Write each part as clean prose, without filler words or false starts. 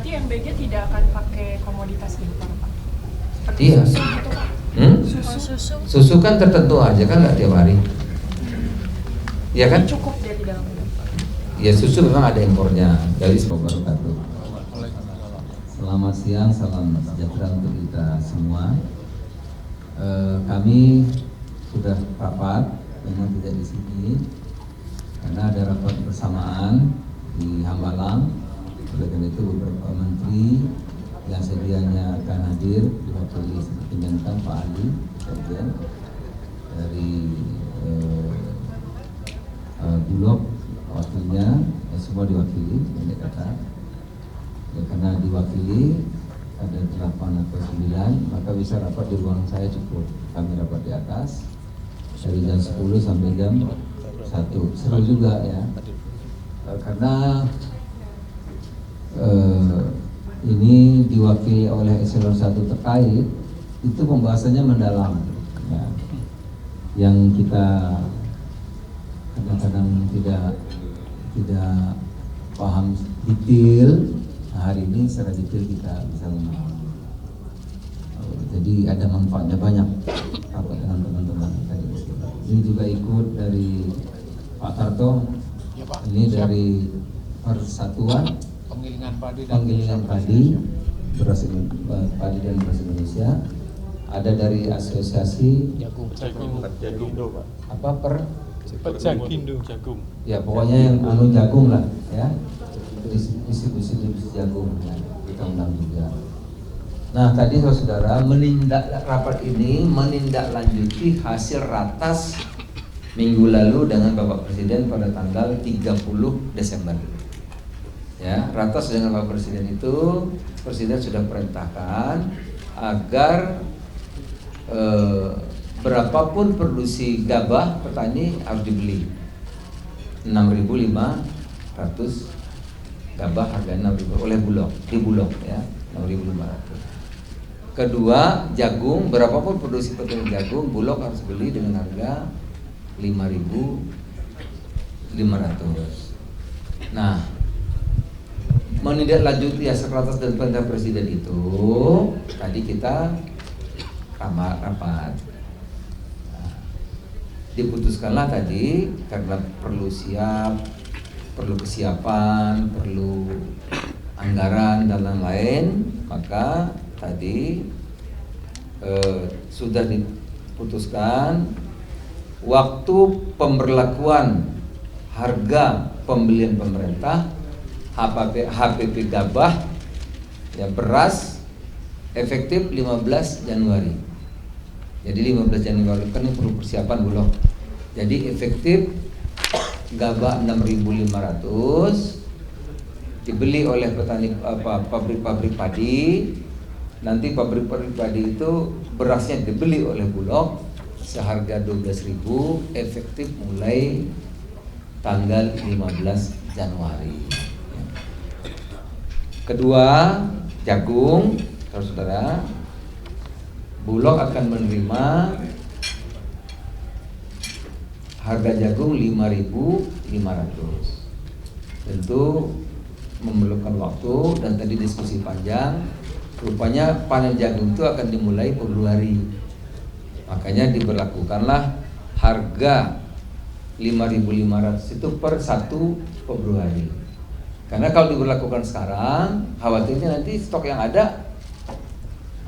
Berarti MBG tidak akan pakai komoditas impor, Pak? Seperti Iya. susu gitu, Pak? Susu. Susu kan tertentu aja kan, nggak tiap hari. Iya kan? Cukup dia di dalam itu. Ya susu memang ada impornya dari Wabarakatuh. Selamat siang, salam sejahtera untuk kita semua. Kami sudah rapat, memang tidak di sini karena ada rapat bersamaan di Hambalang. Oleh karena itu beberapa menteri yang sedianya akan hadir diwakili seperti Mentan Pak Ali, Sekjen dari Bulog wakilnya, semua diwakili, pendek kata. Ya, karena diwakili ada 8 atau 9, maka bisa rapat di ruang saya cukup. Kami rapat di atas dari jam 10 sampai jam 1. Seru juga ya, karena ini diwakili oleh eselon 1 terkait, itu pembahasannya mendalam ya. Yang kita kadang-kadang tidak paham detail, hari ini secara detail kita bisa memahami. Jadi ada manfaatnya banyak apa dengan teman-teman kita di sini. Ini juga ikut dari Pak Tarto, ini dari Persatuan Penggilingan Padi Beras Padi dan Beras Indonesia. Ada dari Asosiasi Jagung apa jagung. Ya pokoknya yang jagung lah ya, distribusi jagung ya, kita undang juga. Nah tadi saudara rapat ini menindaklanjuti hasil ratas minggu lalu dengan Bapak Presiden pada tanggal 30 Desember. Ya, ratas dengan Bapak Presiden itu, Presiden sudah perintahkan agar berapapun produksi gabah petani harus dibeli 6.500 gabah harga 6.000 oleh Bulog di Bulog ya, 6.500. Kedua, jagung berapapun produksi petani jagung Bulog harus beli dengan harga 5.500. Nah, menindaklanjuti hasil ratas dan perintah Presiden itu tadi kita rapat. Diputuskanlah tadi karena perlu kesiapan, perlu anggaran dan lain-lain, maka tadi sudah diputuskan waktu pemberlakuan harga pembelian pemerintah HPP gabah ya beras efektif 15 Januari. Jadi 15 Januari kan ini perlu persiapan Bulog. Jadi efektif gabah 6.500 dibeli oleh petani pabrik-pabrik padi. Nanti pabrik-pabrik padi itu berasnya dibeli oleh Bulog seharga 12.000 efektif mulai tanggal 15 Januari. Kedua, jagung, saudara, Bulog akan menerima harga jagung 5.500. Tentu memerlukan waktu dan tadi diskusi panjang. Rupanya panen jagung itu akan dimulai Februari. Makanya diberlakukanlah harga 5.500 itu per 1 Februari. Karena kalau diberlakukan sekarang, khawatirnya nanti stok yang ada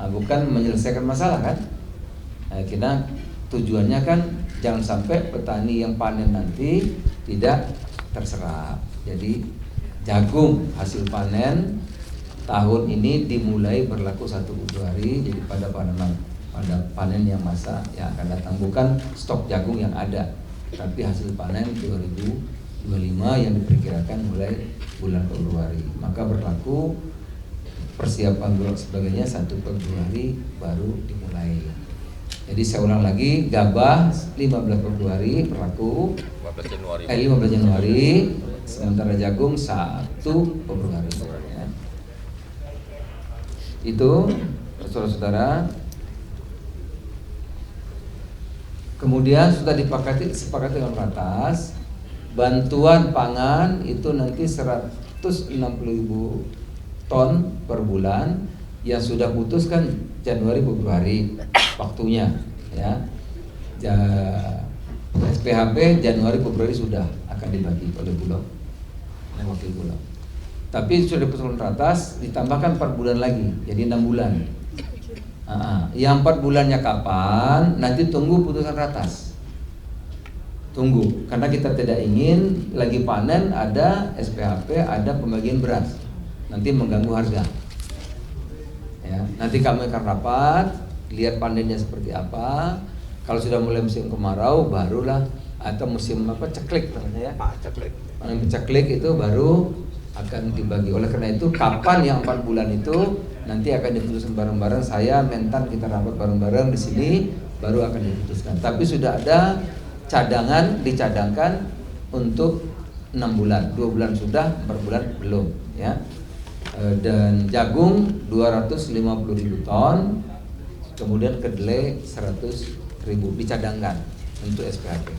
bukan menyelesaikan masalah kan. Nah, kita tujuannya kan jangan sampai petani yang panen nanti tidak terserap. Jadi jagung hasil panen tahun ini dimulai berlaku 1 Februari. Jadi pada panen yang masa yang akan datang, bukan stok jagung yang ada, tapi hasil panen 2025 yang diperkirakan mulai bulan Februari. Maka berlaku persiapan Bulog sebagainya 1 Februari baru dimulai. Jadi saya ulang lagi, gabah 15 Februari berlaku 15 Januari, sementara jagung 1 Februari ya. Itu saudara-saudara. Kemudian sudah sepakati dengan ratas, bantuan pangan itu nanti 160.000 ton per bulan. Yang sudah putus kan Januari Februari waktunya ya. SPHP Januari Februari sudah akan dibagi oleh Bulog, oleh wakil Bulog. Tapi sudah putusan ratas ditambahkan 4 bulan lagi, jadi 6 bulan. Yang 4 bulannya kapan? Nanti tunggu putusan ratas. Tunggu, karena kita tidak ingin lagi panen ada SPHP, ada pembagian beras, nanti mengganggu harga. Ya, nanti kami akan rapat, lihat panennya seperti apa. Kalau sudah mulai musim kemarau, barulah atau musim ceklik namanya ya. Panen ceklik itu baru akan dibagi. Oleh karena itu, kapan yang 4 bulan itu nanti akan diputuskan bareng-bareng. Saya Mentan kita rapat bareng-bareng di sini, baru akan diputuskan. Tapi sudah ada cadangan, dicadangkan untuk 6 bulan, 2 bulan sudah, 4 bulan belum ya. Dan jagung 250.000 ton, kemudian kedelai 100.000 dicadangkan untuk SPHP.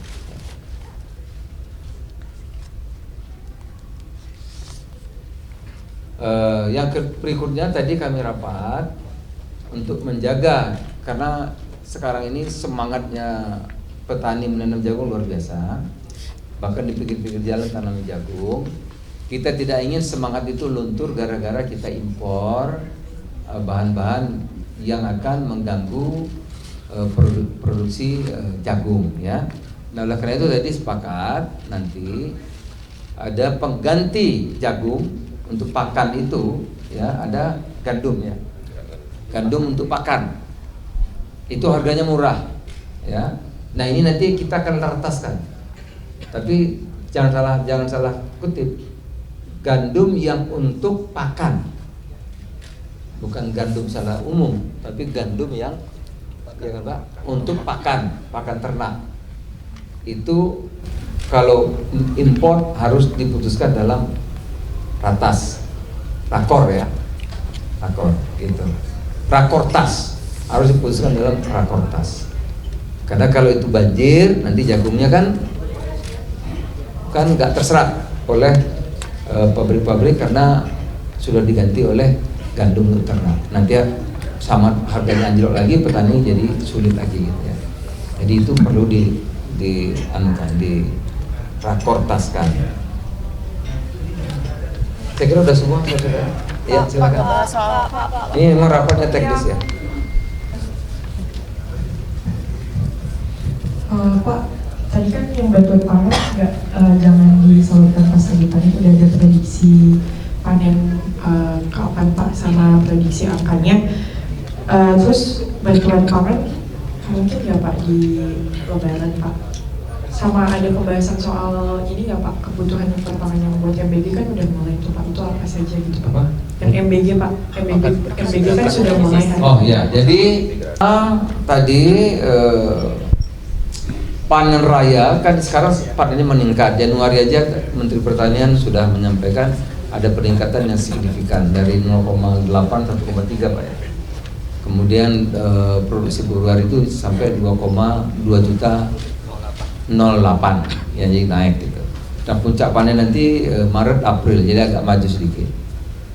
Yang berikutnya tadi kami rapat untuk menjaga, karena sekarang ini semangatnya petani menanam jagung luar biasa, bahkan di pinggir-pinggir jalan tanam jagung. Kita tidak ingin semangat itu luntur gara-gara kita impor bahan-bahan yang akan mengganggu produksi jagung ya. Nah, oleh karena itu tadi sepakat nanti ada pengganti jagung untuk pakan itu ya, ada gandum ya. Gandum untuk pakan. Itu harganya murah ya. Nah, ini nanti kita akan rataskan. Tapi jangan salah kutip. Gandum yang untuk pakan, bukan gandum secara umum, tapi gandum yang ya kan Pak, untuk pakan ternak. Itu kalau impor harus diputuskan dalam ratas, rakor ya, rakor gitu. Rakortas harus diputuskan dalam rakortas. Karena kalau itu banjir, nanti jagungnya kan nggak terserap oleh pabrik-pabrik karena sudah diganti oleh gandum untuk ternak. Nanti sama harganya anjlok lagi, petani jadi sulit lagi gitu ya. Jadi itu perlu dirakortaskan. Saya kira udah semua, saudara. Ya, silakan. Ini memang rapatnya teknis ya. Pak, tadi kan yang bantuan pangan jangan disalurkan pas lagi panen, udah ada prediksi panen kapan Pak sama prediksi angkanya. Terus bantuan pangan mungkin nggak Pak di Lebaran Pak? Sama ada pembahasan soal ini nggak Pak, kebutuhan perpangan yang buat MBG kan udah mulai tuh Pak, itu apa saja gitu Pak? Apa? Yang MBG Pak, MBG kan sudah mulai. Oh ya, jadi tadi panen raya kan sekarang panennya meningkat. Januari aja Menteri Pertanian sudah menyampaikan ada peningkatan yang signifikan dari 0,8 1,3 Pak ya. Kemudian produksi Februari itu sampai 2,2 juta 08 ya, jadi naik gitu. Dan puncak panen nanti Maret April, jadi agak maju sedikit.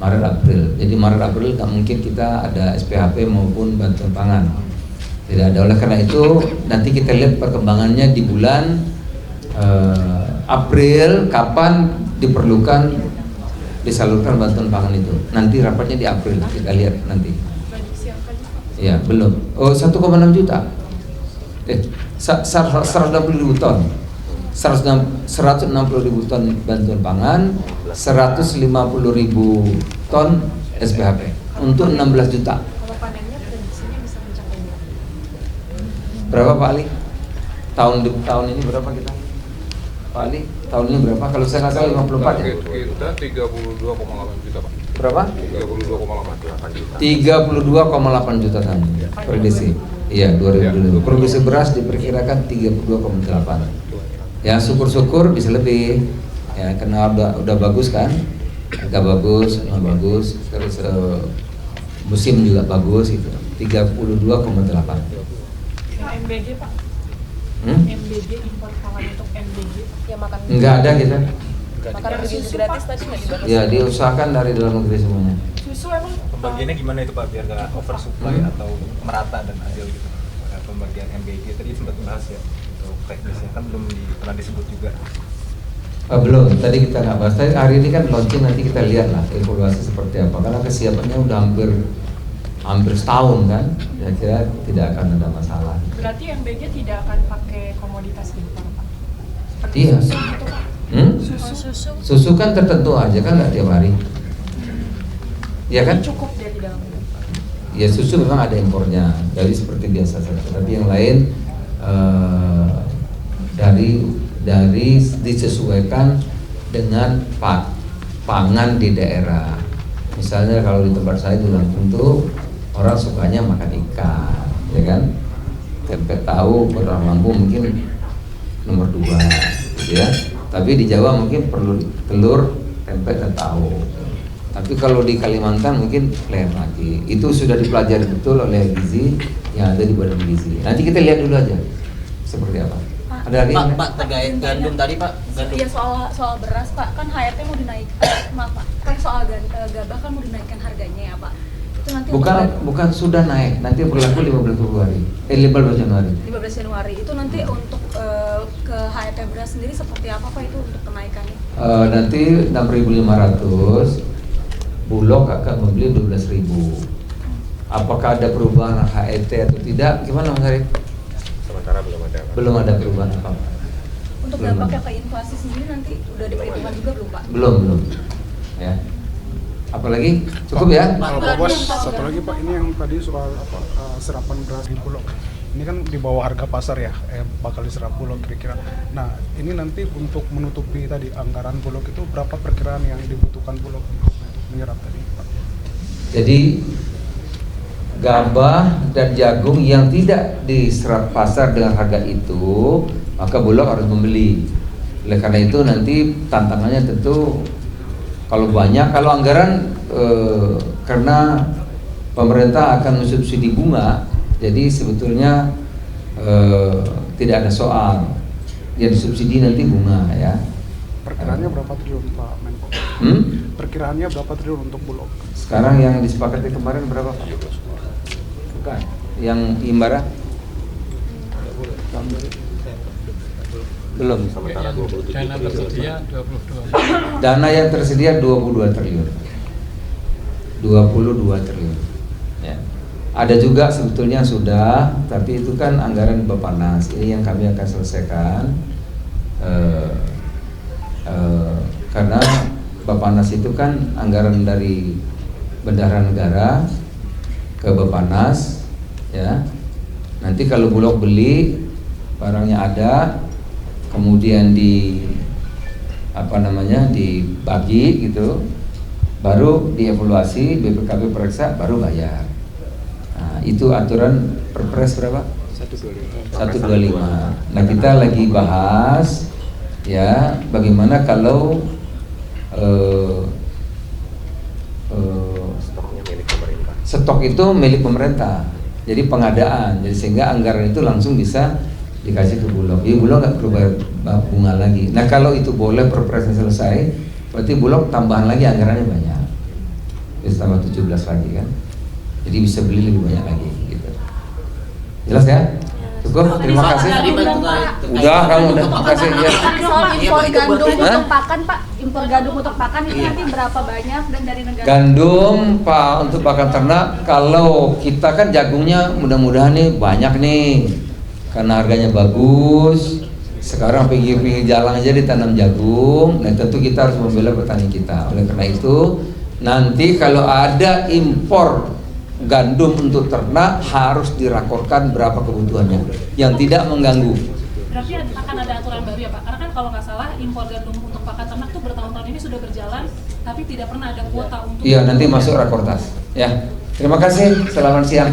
Maret April. Jadi Maret April nggak mungkin kita ada SPHP maupun bantuan pangan. Tidak ada. Oleh karena itu nanti kita lihat perkembangannya di bulan April, kapan diperlukan disalurkan bantuan pangan itu. Nanti rapatnya di April, kita lihat nanti. Ya belum. Oh 1,6 juta. 160.000 ton. 160.000 ton bantuan pangan, 150.000 ton SPHP untuk 16 juta. Berapa Pak Ali? Tahun ini berapa kita? Pak Ali, tahun ini berapa? Kalau saya nggak salah 54 ya? Kita 32,8 juta Pak. Berapa? 32,8 juta tahun. Prediksi. Iya, 2022. Produksi beras diperkirakan 32,8. Ya, syukur-syukur bisa lebih. Ya, karena udah bagus kan? Harga bagus, bagus. Terus musim juga bagus gitu. 32,8. MBG Pak. MBG impor pangan untuk MBG yang makan. Enggak ada kita. Makanan bergizi gratis tadi nggak dibahas? Ya diusahakan dari dalam negeri semuanya. Susu emang Pembagiannya gimana itu Pak biar nggak oversupply atau merata dan adil gitu? Pembagian MBG tadi sempat bahas ya untuk teknisnya kan belum pernah disebut juga. Belum, tadi kita nggak bahas. Tadi hari ini kan launching, nanti kita lihat lah evaluasi seperti apa. Karena kesiapannya udah hampir setahun kan, saya kira tidak akan ada masalah. berarti MBG tidak akan pakai komoditas impor Pak? Seperti Iya. susu gitu Pak? Susu Susu kan tertentu aja kan, nggak tiap hari. Ya kan? cukup dia di dalamnya. Ya susu memang ada impornya, jadi seperti biasa saja. Tapi yang lain dari disesuaikan dengan pangan di daerah. Misalnya kalau di tempat saya di Lampung tuh orang sukanya makan ikan, ya kan? Tempe tahu orang Lampung mungkin nomor 2, gitu ya. Tapi di Jawa mungkin perlu telur, tempe dan tahu. Tapi kalau di Kalimantan mungkin lain lagi. Itu sudah dipelajari betul oleh gizi yang ada di Badan Gizi. Nanti kita lihat dulu aja seperti apa. Ada lagi? Pak, terkait gandum tadi Pak, gandum. Iya soal beras Pak, kan HRT mau dinaikkan, maaf Pak, kan soal gabah kan mau dinaikkan harganya ya Pak. Itu nanti Bukan sudah naik, nanti berlaku 15 Februari, 15 Januari. 15 Januari itu nanti untuk ke HRT beras sendiri seperti apa Pak itu untuk kenaikannya? Nanti 6.500, Bulog akan membeli 12.000. Apakah ada perubahan HET atau tidak? Gimana Mas Arif? Sementara belum ada. Belum ada perubahan apa? Untuk Belum dampaknya ada. ke inflasi sendiri nanti udah diperhitungkan juga belum Pak? Belum. Ya. Apalagi? Cukup ya? Kalau Pak Bos, satu lagi Pak, ini yang tadi soal serapan beras di Bulog. Ini kan di bawah harga pasar ya, bakal diserap Bulog kira-kira. Nah, ini nanti untuk menutupi tadi anggaran Bulog itu berapa perkiraan yang dibutuhkan Bulog untuk menyerap tadi Pak? Jadi gabah dan jagung yang tidak diserap pasar dengan harga itu, maka Bulog harus membeli. Oleh karena itu nanti tantangannya tentu kalau banyak, kalau anggaran karena pemerintah akan mensubsidi bunga, jadi sebetulnya tidak ada soal. Yang disubsidi nanti bunga ya. Perkiraannya berapa triliun Pak Menko? Perkiraannya berapa triliun untuk Bulog? Sekarang yang disepakati kemarin berapa Pak? Bukan. Yang Imbara? Belum. Sementara 27 Dana tersedia 22. Dana yang tersedia 22 triliun. 22 triliun. Ya. Ada juga sebetulnya sudah, tapi itu kan anggaran Bappenas. Ini yang kami akan selesaikan. Karena Bappenas itu kan anggaran dari Bendahara Negara ke Bappenas, ya. Nanti kalau Bulog beli barangnya ada, kemudian dibagi gitu, baru dievaluasi, BPKB periksa, baru bayar. Nah, itu aturan Perpres berapa? 125. Nah, kita lagi bahas ya bagaimana kalau stoknya milik pemerintah. stok itu milik pemerintah, jadi pengadaan, jadi sehingga anggaran itu langsung bisa dikasih ke Bulog. Jadi Bulog nggak perlu bayar bunga lagi. Nah kalau itu boleh perpresnya selesai, berarti Bulog tambahan lagi anggarannya banyak, bisa tambah 17 lagi kan, jadi bisa beli lebih banyak lagi gitu. Jelas ya? Cukup, terima kasih. Udah, kamu udah, terima kasih ya. Soal impor gandum Hah? untuk pakan Pak, impor gandum untuk pakan itu nanti berapa banyak dan dari negara? Gandum Pak untuk pakan ternak, kalau kita kan jagungnya mudah-mudahan nih banyak nih, karena harganya bagus. Sekarang pinggir-pinggir jalan aja ditanam jagung. Nah tentu kita harus membela petani kita. Oleh karena itu nanti kalau ada impor gandum untuk ternak harus dirakorkan berapa kebutuhannya yang tidak mengganggu. Berarti akan ada aturan baru ya Pak? Karena kan kalau nggak salah impor gandum untuk pakan ternak tuh bertahun-tahun ini sudah berjalan, tapi tidak pernah ada kuota untuk. Iya nanti masuk rakortas. Ya terima kasih. Selamat siang.